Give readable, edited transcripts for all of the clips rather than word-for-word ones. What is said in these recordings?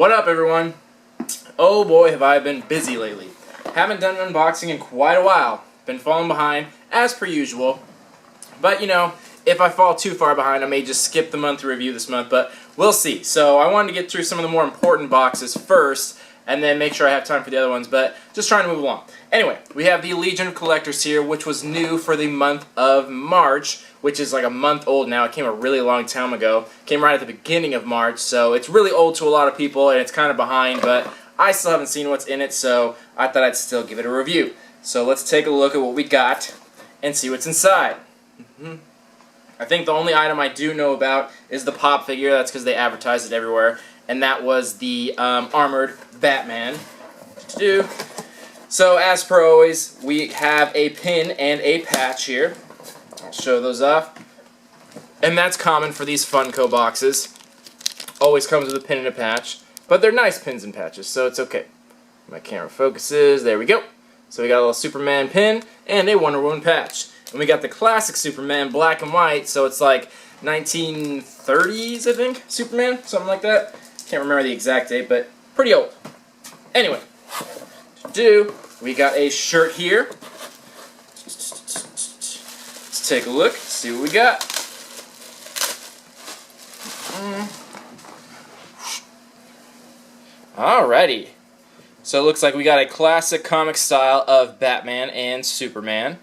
What up, everyone? Oh boy, have I been busy lately. Haven't done an unboxing in quite a while. Been falling behind, as per usual. But, you know, if I fall too far behind, I may just skip the monthly review this month, but we'll see. So I wanted to get through some of the more important boxes first, and then make sure I have time for the other ones, but just trying to move along. Anyway, we have the Legion of Collectors here, which was new for the month of March, which is like a month old now. It came a really long time ago. Came right at the beginning of March, so it's really old to a lot of people, and it's kind of behind, but I still haven't seen what's in it, so I thought I'd still give it a review. So let's take a look at what we got and see what's inside. I think the only item I do know about is the pop figure. That's because they advertised it everywhere, and that was the armored Batman. So as per always, we have a pin and a patch here. I'll show those off. And that's common for these Funko boxes. Always comes with a pin and a patch. But they're nice pins and patches, so it's okay. My camera focuses. There we go. So we got a little Superman pin and a Wonder Woman patch. And we got the classic Superman, black and white, so it's like 1930s, I think, Superman, something like that. Can't remember the exact date, but pretty old. Anyway, we got a shirt here. Let's take a look, see what we got. Alrighty. So it looks like we got a classic comic style of Batman and Superman.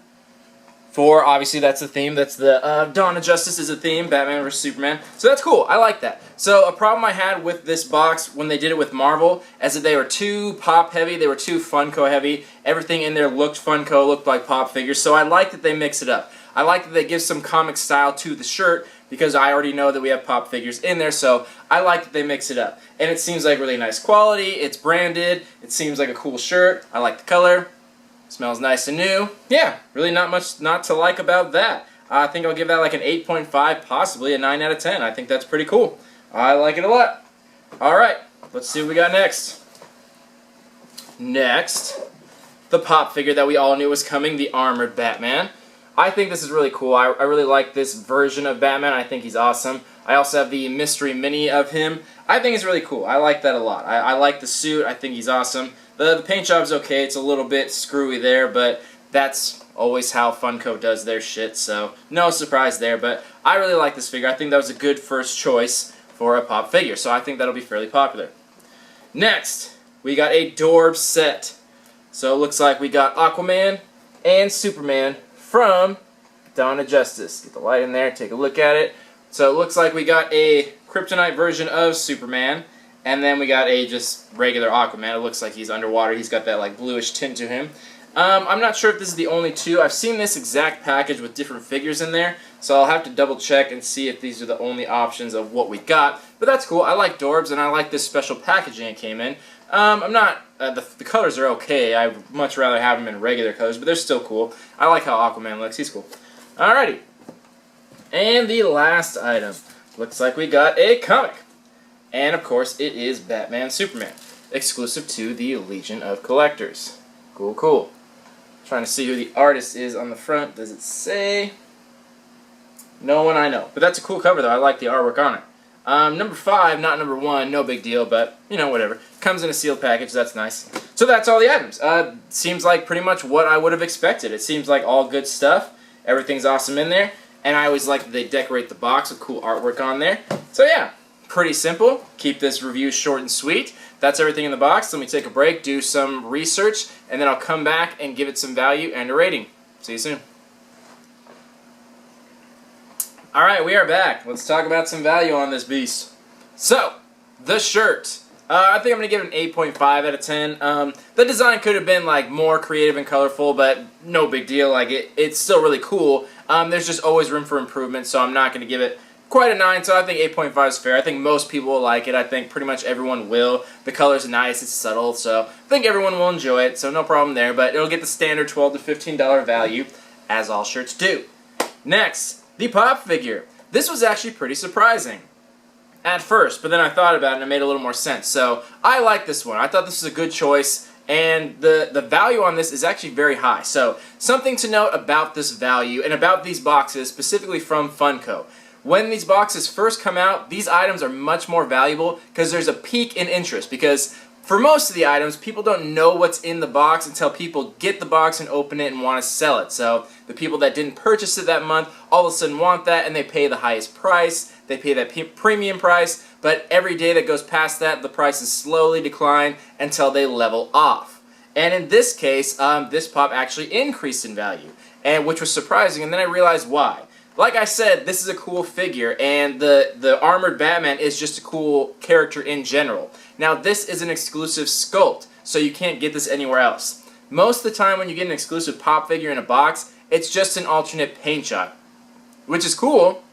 Obviously that's the theme, that's the Dawn of Justice is a theme, Batman vs. Superman. So that's cool, I like that. So a problem I had with this box when they did it with Marvel is that they were too pop heavy, they were too Funko heavy. Everything in there looked Funko, looked like pop figures, so I like that they mix it up. I like that they give some comic style to the shirt because I already know that we have pop figures in there, so I like that they mix it up. And it seems like really nice quality, it's branded, it seems like a cool shirt, I like the color. Smells nice and new. Yeah, really not much not to like about that. I think I'll give that like an 8.5, possibly a 9 out of 10. I think that's pretty cool. I like it a lot. Alright, let's see what we got next. Next, the pop figure that we all knew was coming, the armored Batman. I think this is really cool. I really like this version of Batman. I think he's awesome. I also have the mystery mini of him. I think it's really cool. I like that a lot. I like the suit. I think he's awesome. The paint job's okay. It's a little bit screwy there, but that's always how Funko does their shit, so no surprise there. But I really like this figure. I think that was a good first choice for a pop figure, so I think that'll be fairly popular. Next, we got a Dorbs set. So it looks like we got Aquaman and Superman from Dawn of Justice. Get the light in there, take a look at it. So it looks like we got a Kryptonite version of Superman, and then we got a just regular Aquaman. It looks like he's underwater. He's got that like bluish tint to him. I'm not sure if this is the only two. I've seen this exact package with different figures in there, so I'll have to double check and see if these are the only options of what we got. But that's cool. I like Dorbs, and I like this special packaging it came in. I'm not, the colors are okay. I'd much rather have them in regular colors, but they're still cool. I like how Aquaman looks. He's cool. Alrighty. And the last item. Looks like we got a comic. And of course, it is Batman Superman, exclusive to the Legion of Collectors. Cool, cool. Trying to see who the artist is on the front. Does it say? No one I know. But that's a cool cover, though. I like the artwork on it. Number 5, not number 1, no big deal, but, you know, whatever. Comes in a sealed package, that's nice. So that's all the items. Seems like pretty much what I would have expected. It seems like all good stuff. Everything's awesome in there. And I always like that they decorate the box with cool artwork on there. So yeah. Pretty simple. Keep this review short and sweet. That's everything in the box. Let me take a break, do some research, and then I'll come back and give it some value and a rating. See you soon. Alright, we are back. Let's talk about some value on this beast. So, the shirt. I think I'm going to give it an 8.5 out of 10. The design could have been like more creative and colorful, but no big deal. Like it's still really cool. There's just always room for improvement, so I'm not going to give it quite a 9, so I think 8.5 is fair. I think most people will like it. I think pretty much everyone will. The color's nice, it's subtle, so I think everyone will enjoy it, so no problem there. But it'll get the standard $12 to $15 value, as all shirts do. Next, the pop figure. This was actually pretty surprising at first, but then I thought about it and it made a little more sense. So I like this one. I thought this was a good choice, and the value on this is actually very high. So something to note about this value and about these boxes, specifically from Funko. When these boxes first come out, these items are much more valuable because there's a peak in interest, because for most of the items, people don't know what's in the box until people get the box and open it and want to sell it. So the people that didn't purchase it that month all of a sudden want that, and they pay the highest price. They pay that premium price, but every day that goes past that, the prices slowly decline until they level off. And in this case, this pop actually increased in value, and which was surprising, and then I realized why. Like I said, this is a cool figure, and the armored Batman is just a cool character in general. Now, this is an exclusive sculpt, so you can't get this anywhere else. Most of the time when you get an exclusive pop figure in a box, it's just an alternate paint job, which is cool.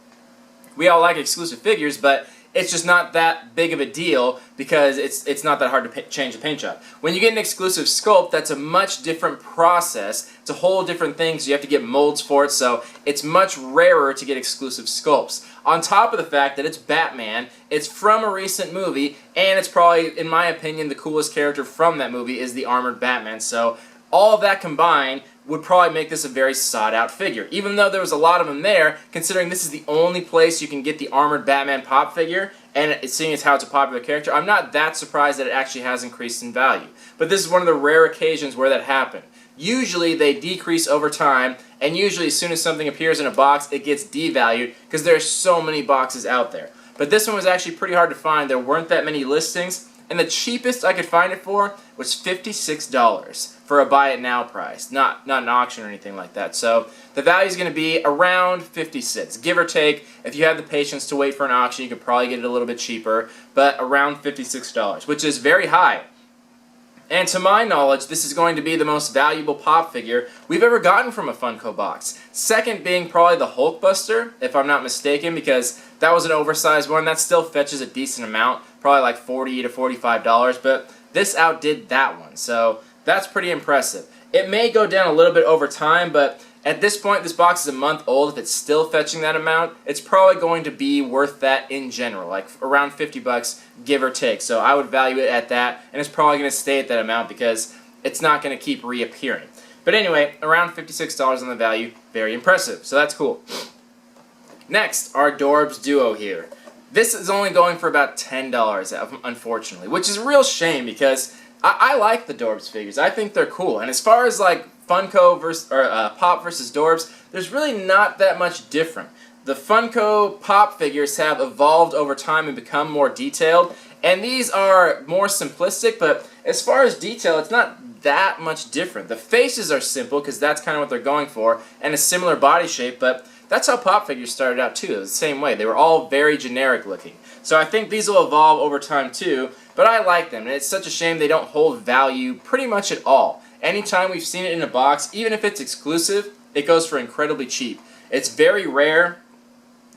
We all like exclusive figures, but it's just not that big of a deal because it's not that hard to change the paint job. When you get an exclusive sculpt, that's a much different process. It's a whole different thing, so you have to get molds for it, so it's much rarer to get exclusive sculpts. On top of the fact that it's Batman, it's from a recent movie, and it's probably, in my opinion, the coolest character from that movie is the armored Batman. So all of that combined would probably make this a very sought-out figure. Even though there was a lot of them there, considering this is the only place you can get the armored Batman pop figure, and seeing as how it's a popular character, I'm not that surprised that it actually has increased in value. But this is one of the rare occasions where that happened. Usually they decrease over time, and usually as soon as something appears in a box, it gets devalued because there are so many boxes out there. But this one was actually pretty hard to find. There weren't that many listings, and the cheapest I could find it for was $56 for a buy it now price, not an auction or anything like that. So the value is going to be around $56, give or take. If you have the patience to wait for an auction, you could probably get it a little bit cheaper, but around $56, which is very high. And to my knowledge, this is going to be the most valuable pop figure we've ever gotten from a Funko box. Second being probably the Hulkbuster, if I'm not mistaken, because that was an oversized one. That still fetches a decent amount, probably like $40 to $45, but this outdid that one, so that's pretty impressive. It may go down a little bit over time, but at this point, this box is a month old. If it's still fetching that amount, it's probably going to be worth that in general, like around $50, give or take. So I would value it at that, and it's probably going to stay at that amount because it's not going to keep reappearing. But anyway, around $56 on the value, very impressive. So that's cool. Next, our Dorbs duo here. This is only going for about $10, unfortunately, which is a real shame because I like the Dorbs figures. I think they're cool. And as far as like Funko versus Pop versus Dorbs, there's really not that much different. The Funko Pop figures have evolved over time and become more detailed, and these are more simplistic, but as far as detail, it's not that much different. The faces are simple because that's kind of what they're going for, and a similar body shape, but that's how Pop figures started out too. It was the same way. They were all very generic looking. So I think these will evolve over time too, but I like them, and it's such a shame they don't hold value pretty much at all. Anytime we've seen it in a box, even if it's exclusive, it goes for incredibly cheap. It's very rare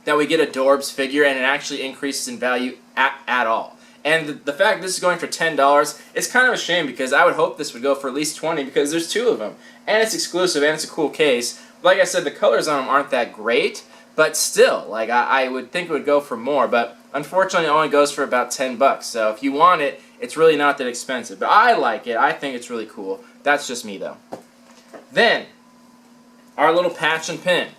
that we get a Dorbs figure and it actually increases in value at all. And the fact this is going for $10 is kind of a shame because I would hope this would go for at least $20 because there's two of them. And it's exclusive and it's a cool case. Like I said, the colors on them aren't that great, but still, like I would think it would go for more, but unfortunately it only goes for about $10. So if you want it, it's really not that expensive. But I like it. I think it's really cool. That's just me though. Then, our little patch and pin.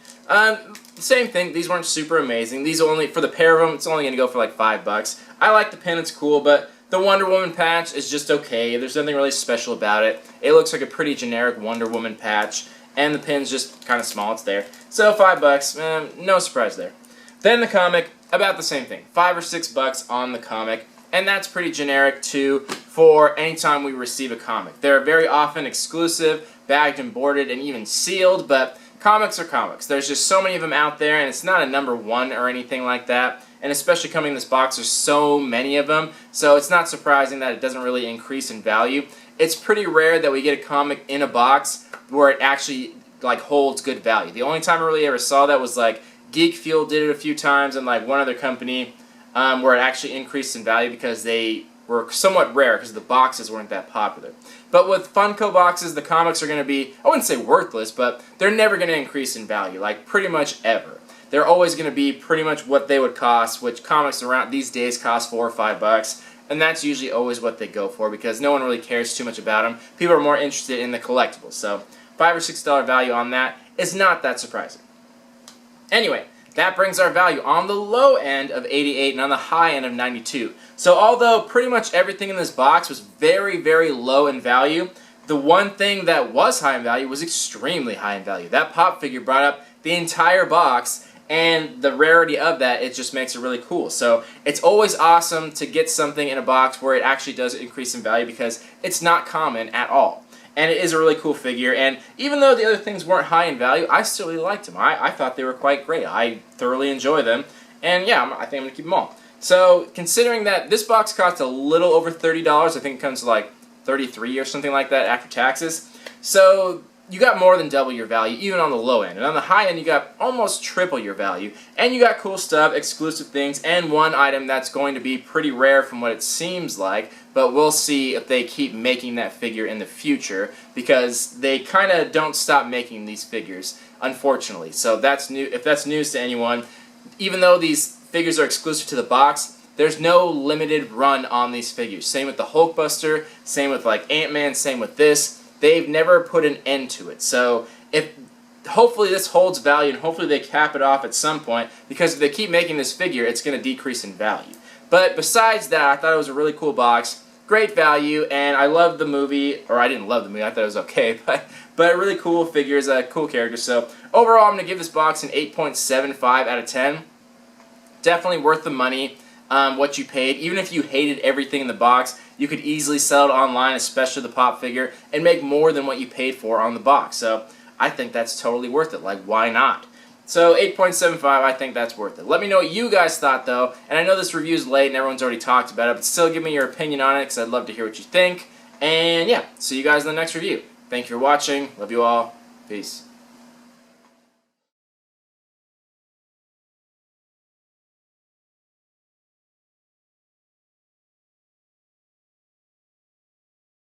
Same thing, these weren't super amazing. These only, for the pair of them, it's only going to go for like $5. I like the pin, it's cool, but the Wonder Woman patch is just okay. There's nothing really special about it. It looks like a pretty generic Wonder Woman patch, and the pin's just kind of small, it's there. So $5, no surprise there. Then the comic, about the same thing. $5 or $6 on the comic, and that's pretty generic too for any time we receive a comic. They're very often exclusive, bagged and boarded, and even sealed, but comics are comics. There's just so many of them out there, and it's not a #1 or anything like that. And especially coming in this box, there's so many of them, so it's not surprising that it doesn't really increase in value. It's pretty rare that we get a comic in a box where it actually like holds good value. The only time I really ever saw that was like Geek Fuel did it a few times, and like one other company where it actually increased in value because they were somewhat rare because the boxes weren't that popular. But with Funko boxes, the comics are going to be, I wouldn't say worthless, but they're never going to increase in value, like pretty much ever. They're always going to be pretty much what they would cost, which comics around these days cost $4 or $5, and that's usually always what they go for because no one really cares too much about them. People are more interested in the collectibles, so $5 or $6 value on that is not that surprising. Anyway, That brings our value on the low end of 88 and on the high end of 92. So although pretty much everything in this box was very, very low in value, the one thing that was high in value was extremely high in value. That pop figure brought up the entire box, and the rarity of that, it just makes it really cool. So it's always awesome to get something in a box where it actually does increase in value because it's not common at all. And it is a really cool figure, and even though the other things weren't high in value, I still really liked them. I thought they were quite great. I thoroughly enjoy them, and yeah, I think I'm going to keep them all. So considering that this box cost a little over $30, I think it comes to like $33 or something like that after taxes. So you got more than double your value, even on the low end. And on the high end, you got almost triple your value. And you got cool stuff, exclusive things, and one item that's going to be pretty rare from what it seems like, but we'll see if they keep making that figure in the future, because they kind of don't stop making these figures, unfortunately. So that's new. If that's news to anyone, even though these figures are exclusive to the box, there's no limited run on these figures. Same with the Hulkbuster, same with like Ant-Man, same with this. They've never put an end to it. So hopefully this holds value, and hopefully they cap it off at some point, because if they keep making this figure, it's going to decrease in value. But besides that, I thought it was a really cool box, great value, and I loved the movie, or I didn't love the movie, I thought it was okay, but really cool figures, cool characters. So overall, I'm going to give this box an 8.75 out of 10. Definitely worth the money. What you paid. Even if you hated everything in the box, you could easily sell it online, especially the pop figure, and make more than what you paid for on the box. So I think that's totally worth it. Like, why not? So 8.75, I think that's worth it. Let me know what you guys thought, though. And I know this review's late and everyone's already talked about it, but still give me your opinion on it, because I'd love to hear what you think. And yeah, see you guys in the next review. Thank you for watching. Love you all. Peace.